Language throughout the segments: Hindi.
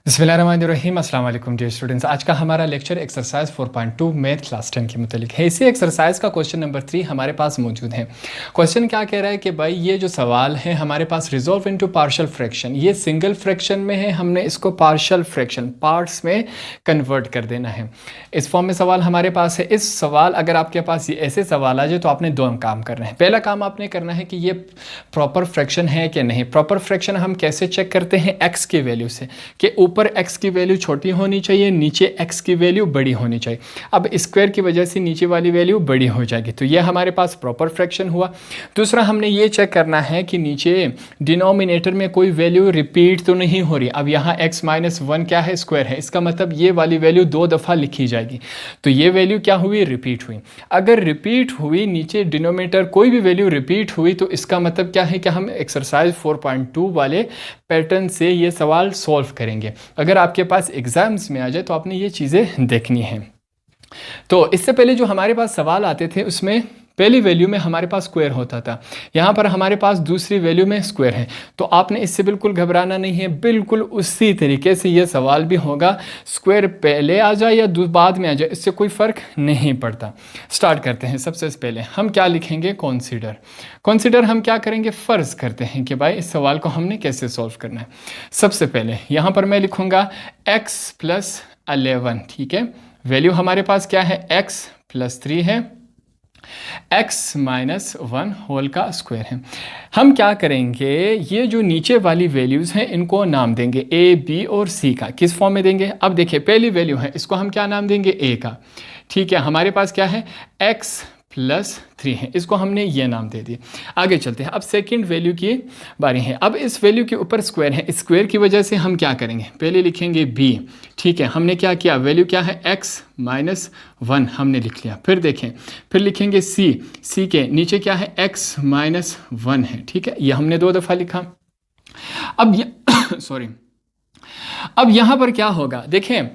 बिस्मिल्लाहिर्रहमानिर्रहीम अस्सलाम वालेकुम डियर स्टूडेंट्स। आज का हमारा लेक्चर एक्सरसाइज 4.2 मैथ क्लास 10 के मुतालिक है। इसी एक्सरसाइज का क्वेश्चन नंबर 3 हमारे पास मौजूद है। क्वेश्चन क्या कह रहा है कि भाई ये जो सवाल है हमारे पास रिजॉल्व इनटू पार्शियल फ्रैक्शन, ये सिंगल फ्रैक्शन में है, हमने इसको पार्शियल फ्रैक्शन पार्ट्स में कन्वर्ट कर देना है। इस फॉर्म में सवाल हमारे पास है। इस सवाल अगर आपके पास ये ऐसे सवाल आ जाए तो आपने दो काम करना है। पहला काम आपने करना है कि ये प्रॉपर फ्रैक्शन है कि नहीं। प्रॉपर फ्रैक्शन हम कैसे चेक करते हैं? एक्स की वैल्यू से, कि ऊपर x की वैल्यू छोटी होनी चाहिए, नीचे x की वैल्यू बड़ी होनी चाहिए। अब स्क्वायर की वजह से नीचे वाली वैल्यू बड़ी हो जाएगी, तो ये हमारे पास प्रॉपर फ्रैक्शन हुआ। दूसरा हमने ये चेक करना है कि नीचे डिनोमिनेटर में कोई वैल्यू रिपीट तो नहीं हो रही। अब यहाँ x माइनस 1 क्या है? स्क्वायर है। इसका मतलब ये वाली वैल्यू दो दफ़ा लिखी जाएगी, तो ये वैल्यू क्या हुई? रिपीट हुई। अगर रिपीट हुई, नीचे डिनोमिनेटर कोई भी वैल्यू रिपीट हुई, तो इसका मतलब क्या है कि हम एक्सरसाइज 4.2 वाले पैटर्न से ये सवाल सॉल्व करेंगे। अगर आपके पास एग्जाम्स में आ जाए तो आपने ये चीज़ें देखनी हैं। तो इससे पहले जो हमारे पास सवाल आते थे उसमें पहली वैल्यू में हमारे पास स्क्वायर होता था, यहाँ पर हमारे पास दूसरी वैल्यू में स्क्वायर है। तो आपने इससे बिल्कुल घबराना नहीं है, बिल्कुल उसी तरीके से ये सवाल भी होगा। स्क्वायर पहले आ जाए या बाद में आ जाए, इससे कोई फ़र्क नहीं पड़ता। स्टार्ट करते हैं। सबसे पहले हम क्या लिखेंगे? कॉन्सिडर हम क्या करेंगे? फ़र्ज़ करते हैं कि भाई इस सवाल को हमने कैसे सॉल्व करना है। सबसे पहले यहाँ पर मैं लिखूँगा x प्लस 11, ठीक है। वैल्यू हमारे पास क्या है? x प्लस 3 है, x माइनस 1 होल का स्क्वायर है। हम क्या करेंगे? ये जो नीचे वाली वैल्यूज़ हैं इनको नाम देंगे a, b और c का। किस फॉर्म में देंगे? अब देखिए, पहली वैल्यू है, इसको हम क्या नाम देंगे? a का, ठीक है। हमारे पास क्या है? x प्लस 3 है, इसको हमने ये नाम दे दिया। आगे चलते हैं। अब सेकंड वैल्यू की बारी है। अब इस वैल्यू के ऊपर स्क्वायर है, स्क्वायर की वजह से हम क्या करेंगे? पहले लिखेंगे b, ठीक है। हमने क्या किया? वैल्यू क्या है? x माइनस 1 हमने लिख लिया। फिर देखें, फिर लिखेंगे c के नीचे क्या है? x माइनस 1 है, ठीक है। ये हमने दो दफ़ा लिखा। अब ये सॉरी, अब यहाँ पर क्या होगा? देखें,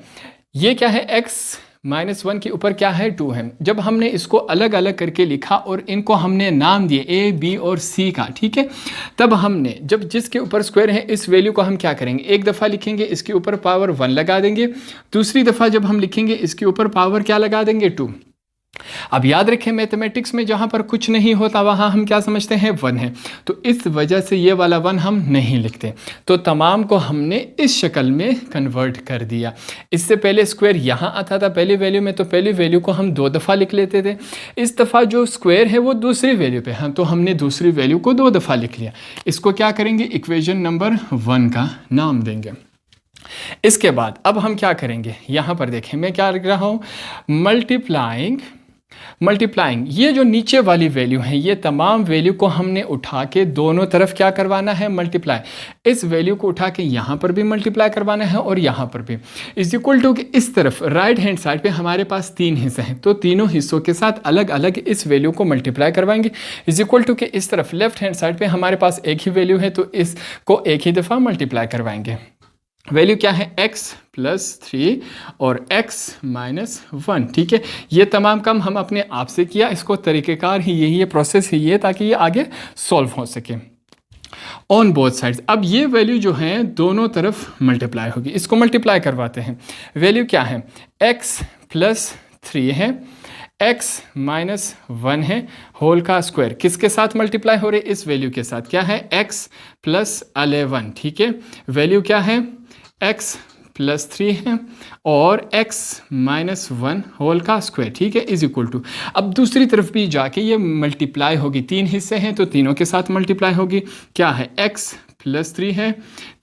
ये क्या है? x माइनस 1 के ऊपर क्या है? 2 है। जब हमने इसको अलग अलग करके लिखा और इनको हमने नाम दिए a, b और c का, ठीक है, तब हमने जब जिसके ऊपर स्क्वायर है इस वैल्यू को हम क्या करेंगे? एक दफ़ा लिखेंगे, इसके ऊपर पावर 1 लगा देंगे। दूसरी दफ़ा जब हम लिखेंगे इसके ऊपर पावर क्या लगा देंगे? 2। अब याद रखें, मैथमेटिक्स में जहाँ पर कुछ नहीं होता वहाँ हम क्या समझते हैं? 1 है। तो इस वजह से ये वाला 1 हम नहीं लिखते, तो तमाम को हमने इस शक्ल में कन्वर्ट कर दिया। इससे पहले स्क्वायर यहाँ आता था पहली वैल्यू में, तो पहली वैल्यू को हम दो दफ़ा लिख लेते थे। इस दफ़ा जो स्क्वायर है वो दूसरी वैल्यू पे है, तो हमने दूसरी वैल्यू को दो दफ़ा लिख लिया। इसको क्या करेंगे? इक्वेशन नंबर 1 का नाम देंगे। इसके बाद अब हम क्या करेंगे? यहाँ पर देखें, मैं क्या लिख रहा हूँ? मल्टीप्लाइंग ये जो नीचे वाली वैल्यू है, ये तमाम वैल्यू को हमने उठा के दोनों तरफ क्या करवाना है? मल्टीप्लाई। इस वैल्यू को उठा के यहाँ पर भी मल्टीप्लाई करवाना है और यहाँ पर भी। इज इक्वल टू कि इस तरफ राइट हैंड साइड पे हमारे पास 3 हिस्से हैं, तो तीनों हिस्सों के साथ अलग अलग इस वैल्यू को मल्टीप्लाई करवाएंगे। इज इक्वल टू कि इस तरफ लेफ्ट हैंड साइड पे हमारे पास एक ही वैल्यू है, तो इसको एक ही दफ़ा मल्टीप्लाई करवाएंगे। वैल्यू क्या है? x प्लस 3 और x माइनस 1, ठीक है। ये तमाम काम हम अपने आप से किया, इसको तरीक़ेकार ही यही है, प्रोसेस ही ये, ताकि ये आगे सॉल्व हो सके ऑन बोथ साइड्स। अब ये वैल्यू जो है दोनों तरफ मल्टीप्लाई होगी, इसको मल्टीप्लाई करवाते हैं। वैल्यू क्या है? x प्लस 3 है, x माइनस 1 है, होल का स्क्वायर किसके साथ मल्टीप्लाई हो रहे? इस वैल्यू के साथ। क्या है? x प्लस 11, ठीक है। वैल्यू क्या है? x प्लस 3 है और x माइनस 1 होल का स्क्वायर, ठीक है, इज इक्वल टू। अब दूसरी तरफ भी जाके ये मल्टीप्लाई होगी, 3 हिस्से हैं तो तीनों के साथ मल्टीप्लाई होगी। क्या है? x प्लस 3 है,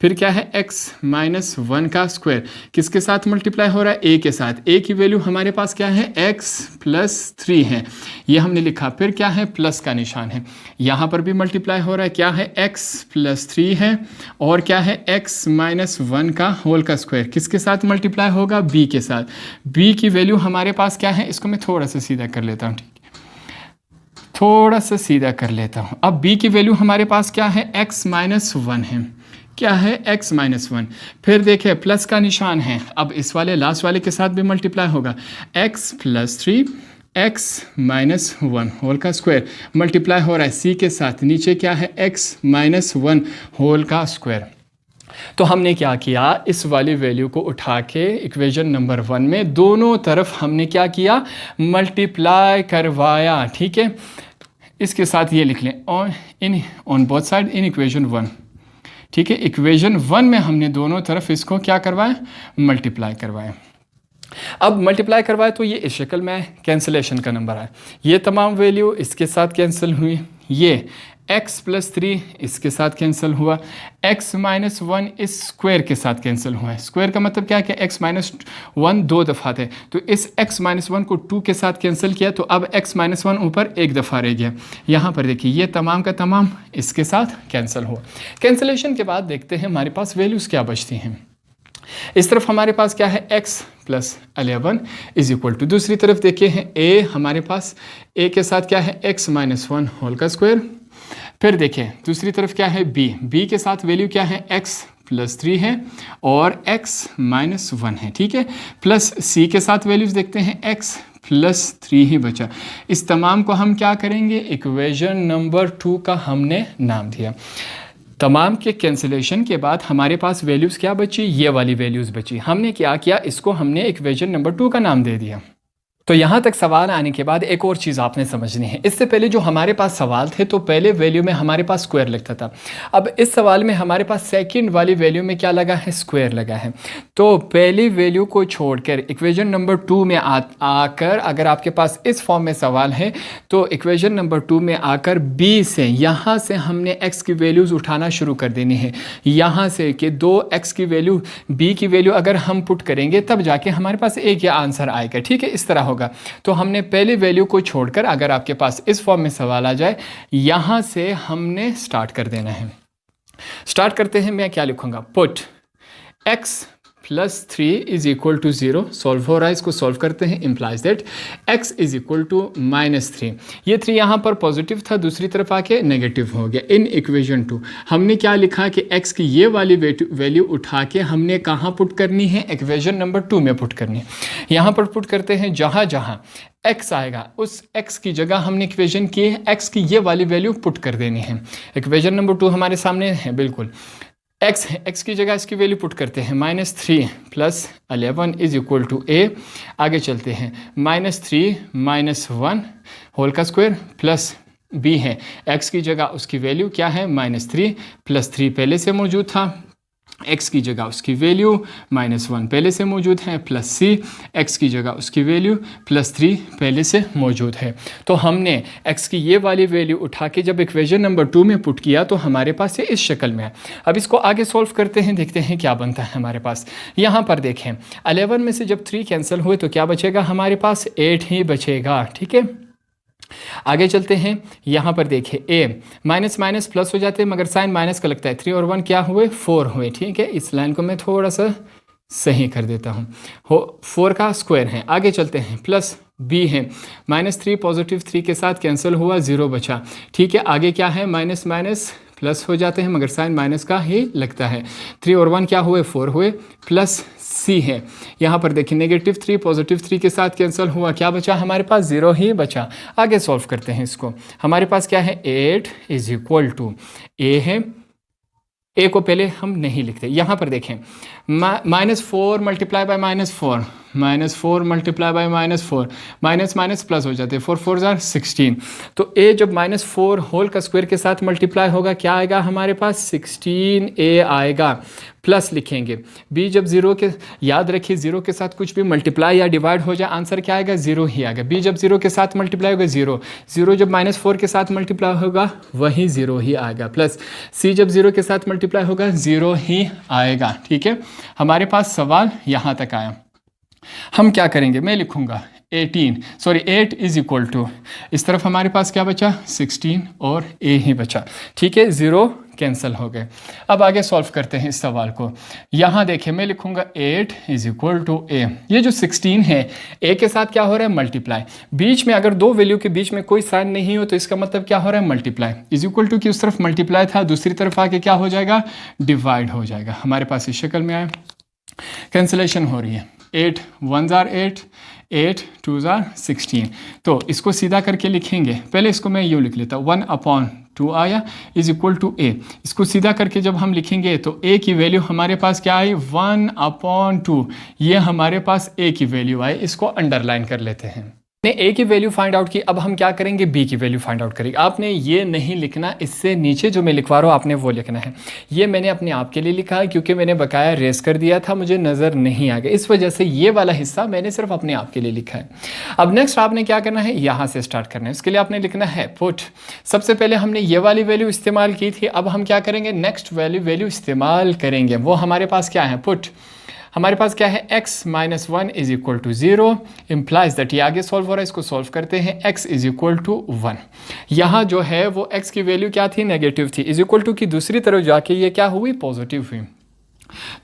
फिर क्या है? x माइनस 1 का स्क्वायर किसके साथ मल्टीप्लाई हो रहा है? a के साथ। a की वैल्यू हमारे पास क्या है? x प्लस 3 है, ये हमने लिखा। फिर क्या है? प्लस का निशान है, यहाँ पर भी मल्टीप्लाई हो रहा है। क्या है? x प्लस 3 है और क्या है? x माइनस 1 का होल का स्क्वायर किसके साथ मल्टीप्लाई होगा? b के साथ। b की वैल्यू हमारे पास क्या है? इसको मैं थोड़ा सा सीधा कर लेता हूँ, ठीक, थोड़ा सा सीधा कर लेता हूँ। अब b की वैल्यू हमारे पास क्या है? x माइनस 1 है। क्या है? x minus 1। फिर देखिए प्लस का निशान है, अब इस वाले लास्ट वाले के साथ भी मल्टीप्लाई होगा। x plus 3 x minus 1 whole का स्क्वायर मल्टीप्लाई हो रहा है c के साथ। नीचे क्या है? x माइनस 1 होल का स्क्वायर। तो हमने क्या किया, इस वाली वैल्यू को उठा के इक्वेशन नंबर 1 में दोनों तरफ हमने क्या किया, मल्टीप्लाई करवाया। ठीक है, इसके साथ ये लिख लें on both side in equation 1। ठीक है, इक्वेशन 1 में हमने दोनों तरफ इसको क्या करवाया, मल्टीप्लाई करवाया। अब मल्टीप्लाई करवाए तो ये इस शक्ल में कैंसिलेशन का नंबर है, ये तमाम वैल्यू इसके साथ कैंसिल हुई, ये x + 3 इसके साथ कैंसिल हुआ, x - 1 इस स्क्वायर के साथ कैंसिल हुआ है। स्क्वायर का मतलब क्या है कि x - 1 2 दफ़ा थे, तो इस x - 1 को 2 के साथ कैंसिल किया, तो अब x - 1 ऊपर एक दफ़ा रह गया। यहाँ पर देखिए ये तमाम का तमाम इसके साथ कैंसिल हुआ। कैंसिलेशन के बाद देखते हैं हमारे पास वैल्यूज़ क्या बचती हैं। इस तरफ हमारे पास क्या है, x + 11 = दूसरी तरफ देखिए हैं a, हमारे पास a के साथ क्या है, x - 1 होल का स्क्वायर। फिर देखें दूसरी तरफ क्या है, b के साथ वैल्यू क्या है, x + 3 है और x - 1 है। ठीक है, प्लस c के साथ वैल्यूज़ देखते हैं, x + 3 ही बचा। इस तमाम को हम क्या करेंगे, इक्वेशन नंबर 2 का हमने नाम दिया। तमाम के कैंसिलेशन के बाद हमारे पास वैल्यूज़ क्या बची, ये वाली वैल्यूज़ बची। हमने क्या किया, इसको हमने इक्वेशन नंबर 2 का नाम दे दिया। तो यहाँ तक सवाल आने के बाद एक और चीज़ आपने समझनी है। इससे पहले जो हमारे पास सवाल थे तो पहले वैल्यू में हमारे पास स्क्वायर लगता था, अब इस सवाल में हमारे पास सेकंड वाली वैल्यू में क्या लगा है, स्क्वायर लगा है। तो पहली वैल्यू को छोड़कर इक्वेशन नंबर 2 में आकर अगर आपके पास इस फॉर्म में सवाल है तो इक्वेशन नंबर 2 में आकर b से यहाँ से हमने x की वैल्यूज़ उठाना शुरू कर देनी है। यहाँ से कि 2x की वैल्यू b की वैल्यू अगर हम पुट करेंगे तब जाके हमारे पास एक या आंसर आएगा। ठीक है, इस तरह होगा। तो हमने पहली वैल्यू को छोड़कर अगर आपके पास इस फॉर्म में सवाल आ जाए, यहां से हमने स्टार्ट कर देना है। स्टार्ट करते हैं, मैं क्या लिखूंगा, पुट x + 3 = 0। सॉल्व हो रहा है, इसको सॉल्व करते हैं। Implies that x = -3। ये 3 यहाँ पर पॉजिटिव था, दूसरी तरफ आके नेगेटिव हो गया। इन इक्वेशन 2 हमने क्या लिखा कि x की ये वाली वैल्यू उठा के हमने कहाँ पुट करनी है, इक्वेशन नंबर 2 में पुट करनी है। यहाँ पर पुट करते हैं, जहाँ जहाँ x आएगा उस x की जगह हमने इक्वेशन की x की ये वाली वैल्यू पुट कर देनी है। इक्वेशन नंबर 2 हमारे सामने है, बिल्कुल x है, x की जगह इसकी वैल्यू पुट करते हैं, -3 + 11 = a। आगे चलते हैं, -3 - 1 होल का स्क्वायर प्लस b है, x की जगह उसकी वैल्यू क्या है, -3 + 3 पहले से मौजूद था, x की जगह उसकी वैल्यू -1 पहले से मौजूद है, प्लस c x की जगह उसकी वैल्यू +3 पहले से मौजूद है। तो हमने x की ये वाली वैल्यू उठा के जब इक्वेशन नंबर 2 में पुट किया तो हमारे पास ये इस शक्ल में है। अब इसको आगे सॉल्व करते हैं, देखते हैं क्या बनता है हमारे पास। यहाँ पर देखें 11 में से जब 3 कैंसिल हुए तो क्या बचेगा, हमारे पास 8 ही बचेगा। ठीक है, आगे चलते हैं। यहाँ पर देखिए a माइनस माइनस प्लस हो जाते हैं मगर साइन माइनस का लगता है। 3 और 1 क्या हुए, 4 हुए। ठीक है, इस लाइन को मैं थोड़ा सा सही कर देता हूँ, 4 का स्क्वायर है। आगे चलते हैं, प्लस b है, -3 पॉजिटिव 3 के साथ कैंसिल हुआ, 0 बचा। ठीक है, आगे क्या है, माइनस माइनस प्लस हो जाते हैं मगर साइन माइनस का ही लगता है। 3 और 1 क्या हुए, 4 हुए, प्लस c है। यहाँ पर देखिए -3 पॉजिटिव 3 के साथ कैंसिल हुआ, क्या बचा हमारे पास, 0 ही बचा। आगे सॉल्व करते हैं इसको। हमारे पास क्या है, 8 = a है। a को पहले हम नहीं लिखते। यहाँ पर देखें -4 multiply by -4, -4 multiply by -4, minus minus plus हो जाते हैं, 4 4 जार 16। तो a जब -4 होल का स्क्वायर के साथ मल्टीप्लाई होगा क्या आएगा हमारे पास, 16a आएगा। प्लस लिखेंगे b जब 0 के, याद रखिए 0 के साथ कुछ भी मल्टीप्लाई या डिवाइड हो जाए आंसर क्या आएगा, 0 ही आएगा। b जब 0 के साथ मल्टीप्लाई होगा 0, 0 जब -4 के साथ मल्टीप्लाई होगा वही 0 ही आएगा। प्लस c जब 0 के साथ मल्टीप्लाई होगा 0 ही आएगा। ठीक है, हमारे पास सवाल यहाँ तक आया। हम क्या करेंगे, मैं लिखूंगा 8 = इस तरफ हमारे पास क्या बचा, 16 और a ही बचा। ठीक है, 0 कैंसिल हो गए। अब आगे सॉल्व करते हैं इस सवाल को। यहाँ देखिए मैं लिखूंगा 8 = a। ये जो 16 है a के साथ क्या हो रहा है, मल्टीप्लाई। बीच में अगर दो वैल्यू के बीच में कोई साइन नहीं हो तो इसका मतलब क्या हो रहा है, मल्टीप्लाई। = की उस तरफ मल्टीप्लाई था, दूसरी तरफ आके क्या हो जाएगा, डिवाइड हो जाएगा। हमारे पास इस शक्ल में आया, कैंसिलेशन हो रही है। 8 1 जार 8, 8 2 जार 16। तो इसको सीधा करके लिखेंगे, पहले इसको मैं यूँ लिख लेता हूँ, 1/3 2 आया इज इक्वल टू ए। इसको सीधा करके जब हम लिखेंगे तो ए की वैल्यू हमारे पास क्या आई 1/2, ये हमारे पास ए की वैल्यू आई। इसको अंडरलाइन कर लेते हैं। ने ए की वैल्यू फाइंड आउट की, अब हम क्या करेंगे बी की वैल्यू फाइंड आउट करेंगे। आपने ये नहीं लिखना, इससे नीचे जो मैं लिखवा रहा हूँ आपने वो लिखना है। ये मैंने अपने आप के लिए लिखा है क्योंकि मैंने बकाया रेस कर दिया था, मुझे नज़र नहीं आ गया, इस वजह से ये वाला हिस्सा मैंने सिर्फ अपने आप के लिए लिखा है। अब नेक्स्ट आपने क्या करना है, यहाँ से स्टार्ट करना है। इसके लिए आपने लिखना है पुट। सबसे पहले हमने ये वाली वैल्यू इस्तेमाल की थी, अब हम क्या करेंगे नेक्स्ट वैल्यू इस्तेमाल करेंगे। वो हमारे पास क्या है, पुट हमारे पास क्या है x minus 1 is equal to 0 implies that, ये आगे सॉल्व हो रहा है, इसको सॉल्व करते हैं। x इज इक्वल टू 1, यहाँ जो है वो x की वैल्यू क्या थी, नेगेटिव थी, इज इक्वल टू की दूसरी तरफ जाके ये क्या हुई, पॉजिटिव हुई।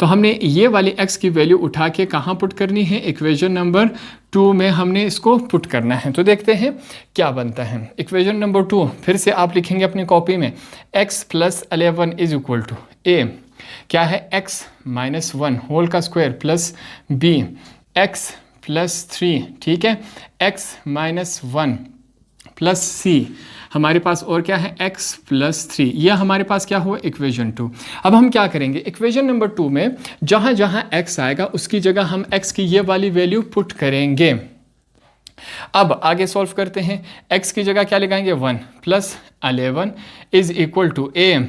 तो हमने ये वाली x की वैल्यू उठा के कहाँ पुट करनी है, इक्वेशन नंबर 2 में हमने इसको पुट करना है। तो देखते हैं क्या बनता है। इक्वेशन नंबर 2 फिर से आप लिखेंगे अपनी कॉपी में, x plus 11 is equal to a क्या है, x माइनस 1 होल का square plus b x plus 3, ठीक है, x माइनस 1 प्लस c हमारे पास और क्या है x प्लस 3, यह हमारे पास क्या हुआ इक्वेशन 2। अब हम क्या करेंगे, इक्वेशन नंबर 2 में जहाँ जहाँ x आएगा उसकी जगह हम x की ये वाली वैल्यू पुट करेंगे। अब आगे सॉल्व करते हैं, x की जगह क्या लगाएंगे 1 plus 11 is equal to a,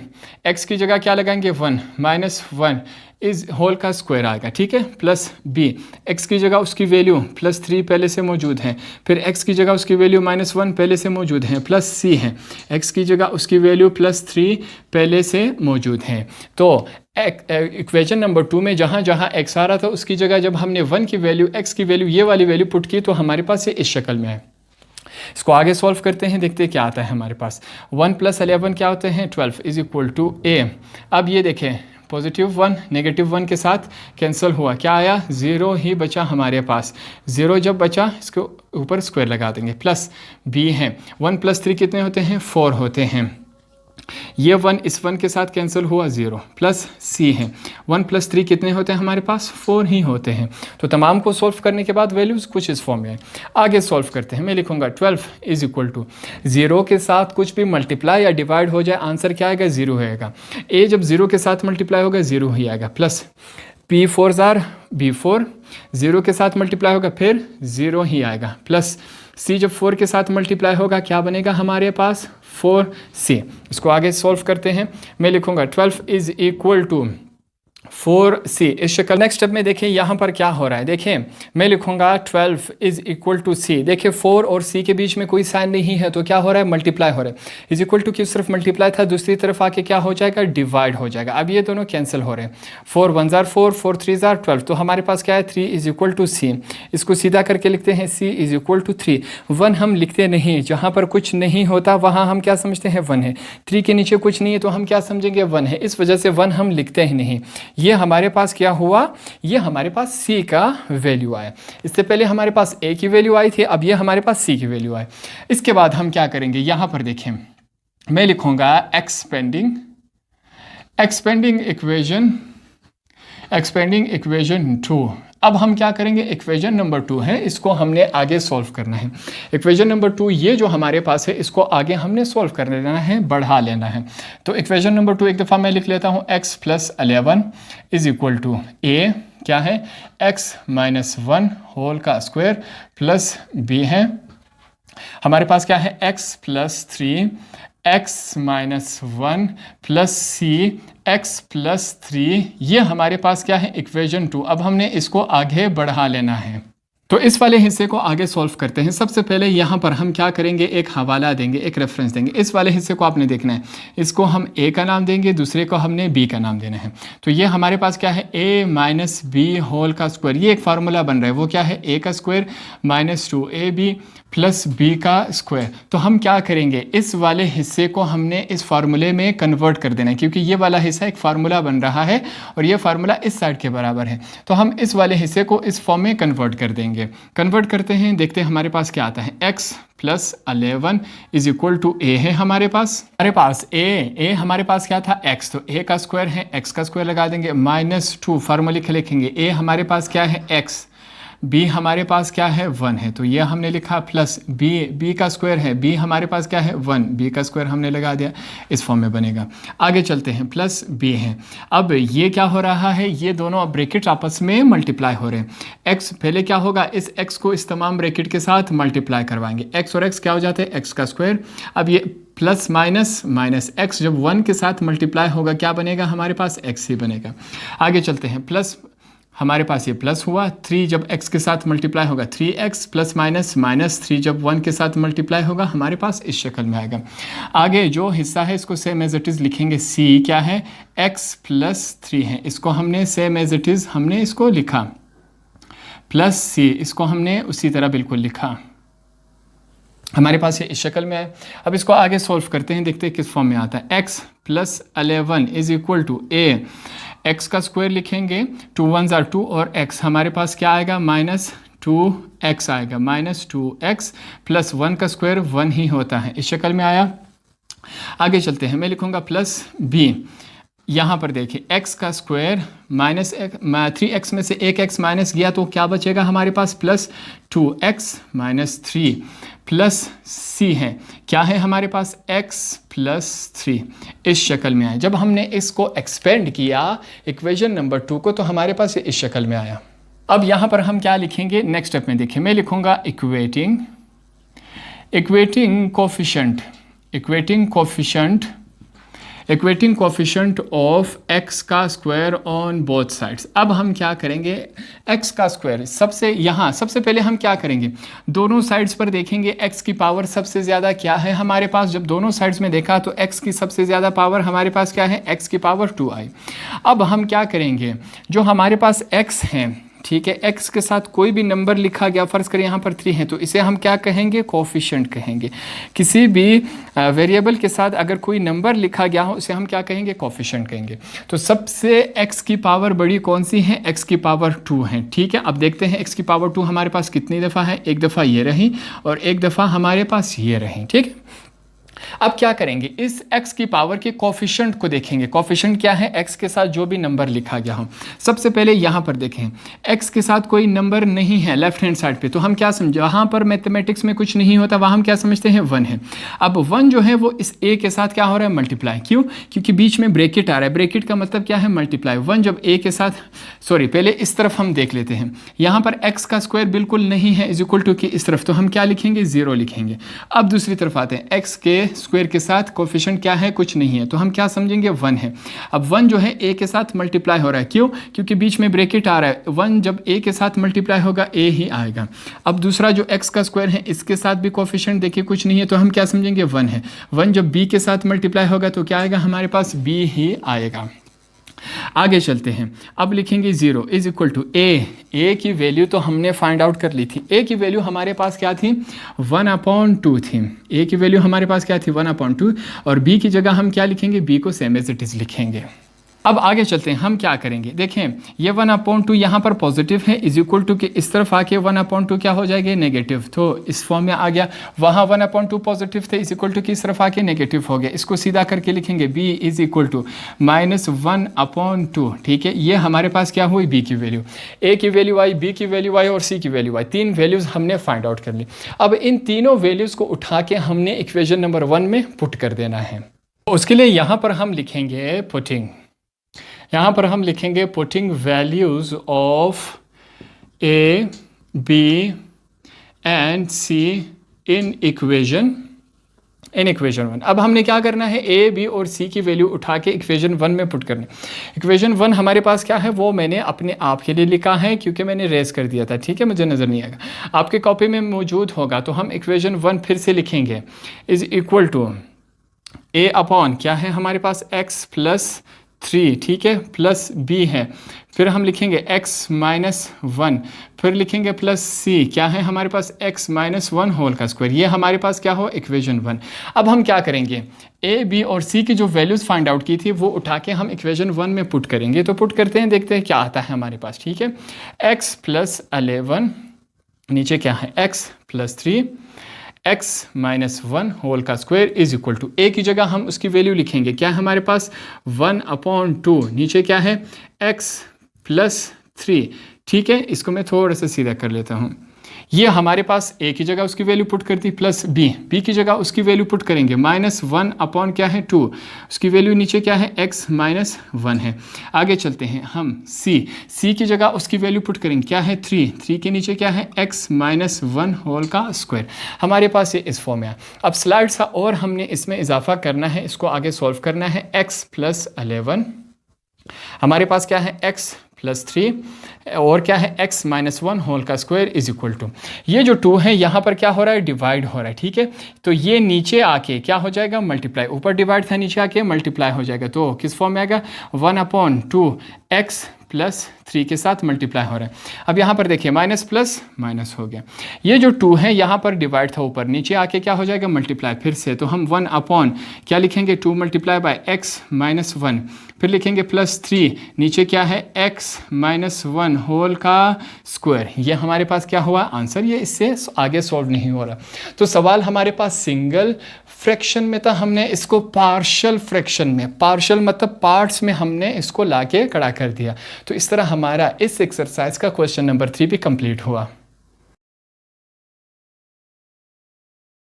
x की जगह क्या लगाएंगे 1 माइनस 1 इज होल का स्क्वायर आएगा, ठीक है, प्लस b, x की जगह उसकी वैल्यू प्लस 3 पहले से मौजूद है, फिर x की जगह उसकी वैल्यू माइनस 1 पहले से मौजूद है, प्लस c है, x की जगह उसकी वैल्यू प्लस 3 पहले से मौजूद है। तो इक्वेशन नंबर 2 में जहाँ जहाँ x आ रहा था उसकी जगह जब हमने 1 की वैल्यू x की वैल्यू ये वाली वैल्यू पुट की तो हमारे पास ये इस शक्ल में है। इसको आगे सॉल्व करते हैं, देखते हैं क्या आता है हमारे पास। 1 प्लस 11 क्या होते हैं 12 इज इक्वल टू a। अब ये देखें पॉजिटिव 1 नेगेटिव 1 के साथ कैंसिल हुआ, क्या आया 0 ही बचा हमारे पास। 0 जब बचा इसको ऊपर स्क्वायर लगा देंगे, प्लस b है। 1 प्लस 3 कितने होते हैं 4 होते हैं, ये 1 इस 1 के साथ कैंसिल हुआ 0 प्लस c है। 1 प्लस 3 कितने होते हैं हमारे पास 4 ही होते हैं। तो तमाम को सॉल्व करने के बाद वैल्यूज़ कुछ इस फॉर्म में है। आगे सॉल्व करते हैं, मैं लिखूंगा 12 इज इक्वल टू 0 के साथ कुछ भी मल्टीप्लाई या डिवाइड हो जाए आंसर क्या आएगा 0 आएगा। a जब 0 के साथ मल्टीप्लाई होगा 0 ही आएगा, प्लस p 4 आर b4 0 के साथ मल्टीप्लाई होगा फिर 0 ही आएगा, प्लस c जब 4 के साथ मल्टीप्लाई होगा क्या बनेगा हमारे पास 4c। इसको आगे सॉल्व करते हैं, मैं लिखूंगा 12 इज इक्वल टू 4c इस शक्ल। नेक्स्ट स्टेप में देखिए यहाँ पर क्या हो रहा है, देखें मैं लिखूंगा 12 इज इक्वल टू c। देखिए 4 और c के बीच में कोई साइन नहीं है तो क्या हो रहा है मल्टीप्लाई हो रहा है। इज इक्वल टू की सिर्फ मल्टीप्लाई था, दूसरी तरफ आके क्या हो जाएगा डिवाइड हो जाएगा। अब ये दोनों कैंसिल हो रहे हैं, 4 1 जार 4 4 3 जार 12, तो हमारे पास क्या है 3 इज इक्वल टू c। इसको सीधा करके लिखते हैं c इज इक्वल टू 3। 1 हम लिखते नहीं, जहाँ पर कुछ नहीं होता वहाँ हम क्या समझते हैं 1 है। 3 के नीचे कुछ नहीं है तो हम क्या समझेंगे 1 है, इस वजह से 1 हम लिखते ही नहीं। ये हमारे पास क्या हुआ, ये हमारे पास c का वैल्यू आया। इससे पहले हमारे पास a की वैल्यू आई थी, अब ये हमारे पास c की वैल्यू आई। इसके बाद हम क्या करेंगे, यहाँ पर देखें मैं लिखूंगा एक्सपेंडिंग इक्वेशन 2। अब हम क्या करेंगे, इक्वेशन नंबर 2 है इसको हमने आगे सॉल्व करना है। इक्वेशन नंबर 2 ये जो हमारे पास है इसको आगे हमने सॉल्व कर लेना है, बढ़ा लेना है। तो इक्वेशन नंबर 2 एक दफ़ा मैं लिख लेता हूँ, x plus 11 is equal to a क्या है x माइनस 1 होल का स्क्वायर प्लस b है। हमारे पास क्या है x plus 3 x minus 1 plus c x plus 3, ये हमारे पास क्या है इक्वेशन 2। अब हमने इसको आगे बढ़ा लेना है। तो इस वाले हिस्से को आगे सॉल्व करते हैं। सबसे पहले यहाँ पर हम क्या करेंगे, एक हवाला देंगे, एक रेफरेंस देंगे। इस वाले हिस्से को आपने देखना है, इसको हम a का नाम देंगे, दूसरे को हमने b का नाम देना है। तो ये हमारे पास क्या है a माइनस बी होल का स्क्वायर, ये एक फार्मूला बन रहा है, वो क्या है a का square minus 2ab plus b का स्क्वायर। तो हम क्या करेंगे, इस वाले हिस्से को हमने इस फार्मूले में कन्वर्ट कर देना है, क्योंकि ये वाला हिस्सा एक फार्मूला बन रहा है और ये फार्मूला इस साइड के बराबर है। तो हम इस वाले हिस्से को इस फॉर्म में कन्वर्ट कर देंगे। कन्वर्ट करते हैं, देखते हैं हमारे पास क्या आता है। x plus 11 is equal to a है हमारे पास a हमारे पास क्या था x, तो a का स्क्वायर है, x का स्क्वायर लगा देंगे, माइनस 2 फार्मूले लिखेंगे। a हमारे पास क्या है x b हमारे पास क्या है 1 है, तो ये हमने लिखा प्लस b का स्क्वायर है, b हमारे पास क्या है 1, b का स्क्वायर हमने लगा दिया, इस फॉर्म में बनेगा। आगे चलते हैं, प्लस b है। अब ये क्या हो रहा है, ये दोनों अब ब्रैकेट आपस में मल्टीप्लाई हो रहे हैं। x पहले क्या होगा, इस x को इस तमाम ब्रैकेट के साथ मल्टीप्लाई करवाएंगे, x और x क्या हो जाते हैं x का स्क्वायर। अब ये प्लस माइनस माइनस x जब 1 के साथ मल्टीप्लाई होगा क्या बनेगा, हमारे पास x ही बनेगा। आगे चलते हैं, प्लस हमारे पास ये प्लस हुआ, 3 जब x के साथ मल्टीप्लाई होगा 3x प्लस माइनस माइनस 3 जब 1 के साथ मल्टीप्लाई होगा हमारे पास इस शक्ल में आएगा। आगे जो हिस्सा है इसको सेम एज इट इज़ लिखेंगे, c क्या है x प्लस 3 है, इसको हमने सेम एज इट इज़ हमने इसको लिखा, प्लस c इसको हमने उसी तरह बिल्कुल लिखा, हमारे पास ये इस शक्ल में है। अब इसको आगे सोल्व करते हैं, देखते हैं किस फॉर्म में आता है। x plus 11 is equal to a, x का स्क्वायर लिखेंगे, 2 1s are 2 और x हमारे पास क्या आएगा माइनस 2x आएगा, माइनस 2x प्लस 1 का स्क्वायर 1 ही होता है, इस शक्ल में आया। आगे चलते हैं, मैं लिखूंगा प्लस b, यहाँ पर देखिए x का स्क्वायर माइनस 3x में से एक x माइनस गया तो क्या बचेगा हमारे पास plus 2x minus 3 plus c है, क्या है हमारे पास x प्लस 3, इस शक्ल में आया। जब हमने इसको एक्सपेंड किया इक्वेशन नंबर 2 को तो हमारे पास ये इस शक्ल में आया। अब यहाँ पर हम क्या लिखेंगे नेक्स्ट स्टेप में, देखिए मैं लिखूँगा इक्वेटिंग कोफिशेंट ऑफ x का स्क्वायर ऑन बोथ साइड्स। अब हम क्या करेंगे, x का स्क्वायर सबसे पहले हम क्या करेंगे, दोनों साइड्स पर देखेंगे x की पावर सबसे ज़्यादा क्या है हमारे पास। जब दोनों साइड्स में देखा तो x की सबसे ज़्यादा पावर हमारे पास क्या है, x की पावर 2i। अब हम क्या करेंगे, जो हमारे पास x है, ठीक है, x के साथ कोई भी नंबर लिखा गया, फ़र्ज़ करें यहाँ पर 3 है तो इसे हम क्या कहेंगे, कोफिशेंट कहेंगे। किसी भी वेरिएबल के साथ अगर कोई नंबर लिखा गया हो उसे हम क्या कहेंगे, कोफिशेंट कहेंगे। तो सबसे x की पावर बड़ी कौन सी है, x की पावर 2 है, ठीक है। अब देखते हैं x की पावर 2 हमारे पास कितनी दफ़ा है, एक दफ़ा ये रही और एक दफ़ा हमारे पास ये रही, ठीक है। अब क्या करेंगे, इस x की पावर के कोफिशेंट को देखेंगे। कोफिशेंट क्या है, x के साथ जो भी नंबर लिखा गया हो। सबसे पहले यहाँ पर देखें, x के साथ कोई नंबर नहीं है लेफ्ट हैंड साइड पे, तो हम क्या समझे, वहाँ पर मैथमेटिक्स में कुछ नहीं होता, वहाँ हम क्या समझते हैं 1 है। अब 1 जो है वो इस a के साथ क्या हो रहा है, मल्टीप्लाई, क्यों, क्योंकि बीच में ब्रैकेट आ रहा है, ब्रैकेट का मतलब क्या है, मल्टीप्लाई। 1 जब a के साथ, पहले इस तरफ हम देख लेते हैं, यहाँ पर x का स्क्वायर बिल्कुल नहीं है इज इक्वल टू की इस तरफ, तो हम क्या लिखेंगे, 0 लिखेंगे। अब दूसरी तरफ आते हैं, x के स्क्वायर के साथ कोफिशेंट क्या है, कुछ नहीं है, तो हम क्या समझेंगे 1 है। अब 1 जो है a के साथ मल्टीप्लाई हो रहा है, क्यों, क्योंकि बीच में ब्रैकेट आ रहा है, 1 जब a के साथ मल्टीप्लाई होगा a ही आएगा। अब दूसरा जो x का स्क्वायर है इसके साथ भी कोफिशेंट देखिए कुछ नहीं है, तो हम क्या समझेंगे 1 है। 1 जब b के साथ मल्टीप्लाई होगा तो क्या आएगा हमारे पास, b ही आएगा। आगे चलते हैं, अब लिखेंगे 0 इज इक्वल टू a की वैल्यू तो हमने फाइंड आउट कर ली थी। a की वैल्यू हमारे पास क्या थी, 1/2 थी। a की वैल्यू हमारे पास क्या थी, 1/2, और b की जगह हम क्या लिखेंगे, b को सेम एज इट इज लिखेंगे। अब आगे चलते हैं, हम क्या करेंगे, देखें ये 1/2 यहाँ पर पॉजिटिव है इज इक्वल टू के इस तरफ आके 1/2 क्या हो जाएगा, नेगेटिव, तो इस फॉर्म में आ गया। वहाँ 1/2 पॉजिटिव थे इज इक्वल टू की इस तरफ आके नेगेटिव हो गया, इसको सीधा करके लिखेंगे b इज इक्वल टू -1/2, ठीक है। ये हमारे पास क्या हुई, b की वैल्यू, a की वैल्यू आई, b की वैल्यू आई और c की वैल्यू आई, 3 वैल्यूज़ हमने फाइंड आउट कर ली। अब इन तीनों वैल्यूज़ को उठा के हमने इक्वेशन नंबर 1 में पुट कर देना है। उसके लिए यहाँ पर हम लिखेंगे putting values of a, b and c in equation 1। अब हमने क्या करना है, a, b और c की वैल्यू उठा के इक्वेशन 1 में पुट करनी। इक्वेशन 1 हमारे पास क्या है, वो मैंने अपने आप के लिए लिखा है क्योंकि मैंने रेस कर दिया था, ठीक है, मुझे नज़र नहीं आएगा, आपके कॉपी में मौजूद होगा। तो हम इक्वेशन 1 फिर से लिखेंगे, is equal to a upon क्या है हमारे पास, x प्लस 3, ठीक है, प्लस b है, फिर हम लिखेंगे x -1, फिर लिखेंगे प्लस c, क्या है हमारे पास, x -1 होल का स्क्वायर। ये हमारे पास क्या हो, इक्वेशन 1। अब हम क्या करेंगे, a, b और c की जो वैल्यूज़ फाइंड आउट की थी वो उठा के हम इक्वेशन 1 में पुट करेंगे। तो पुट करते हैं, देखते हैं क्या आता है हमारे पास, ठीक है। x प्लस 11, नीचे क्या है, x प्लस 3, x -1 होल का square is equal to, a की जगह हम उसकी वैल्यू लिखेंगे, क्या है हमारे पास, 1/2, नीचे क्या है, x प्लस 3, ठीक है, इसको मैं थोड़ा सा सीधा कर लेता हूँ। ये हमारे पास a की जगह उसकी वैल्यू पुट कर दी प्लस b की जगह उसकी वैल्यू पुट करेंगे -1 अपॉन क्या है 2, उसकी वैल्यू नीचे क्या है x -1 है। आगे चलते हैं हम c की जगह उसकी वैल्यू पुट करेंगे, क्या है 3 के नीचे क्या है x -1 होल का स्क्वायर। हमारे पास ये इस फॉर्म में है। अब स्लाइड सा और हमने इसमें इजाफा करना है, इसको आगे सॉल्व करना है। x + 11 हमारे पास क्या है x + 3 और क्या है x -1 होल का स्क्वायर इज इक्वल टू, ये जो 2 है यहाँ पर क्या हो रहा है, डिवाइड हो रहा है। ठीक है, तो ये नीचे आके क्या हो जाएगा, मल्टीप्लाई, ऊपर डिवाइड था नीचे आके मल्टीप्लाई हो जाएगा। तो किस फॉर्म में आएगा, 1/2 x + 3 के साथ मल्टीप्लाई हो रहा है। अब यहाँ पर देखिए माइनस प्लस माइनस हो गया। ये जो 2 है यहाँ पर डिवाइड था ऊपर, नीचे आके क्या हो जाएगा, मल्टीप्लाई फिर से। तो हम 1 क्या लिखेंगे, 2 × x -1, फिर लिखेंगे +3, नीचे क्या है x -1 होल का स्क्वायर। ये हमारे पास क्या हुआ आंसर, ये इससे आगे सॉल्व नहीं हो रहा। तो सवाल हमारे पास सिंगल फ्रैक्शन में था, हमने इसको पार्शियल फ्रैक्शन में, पार्शियल मतलब पार्ट्स में हमने इसको लाके खड़ा कर दिया। तो इस तरह हमारा इस एक्सरसाइज का क्वेश्चन नंबर 3 भी कंप्लीट हुआ।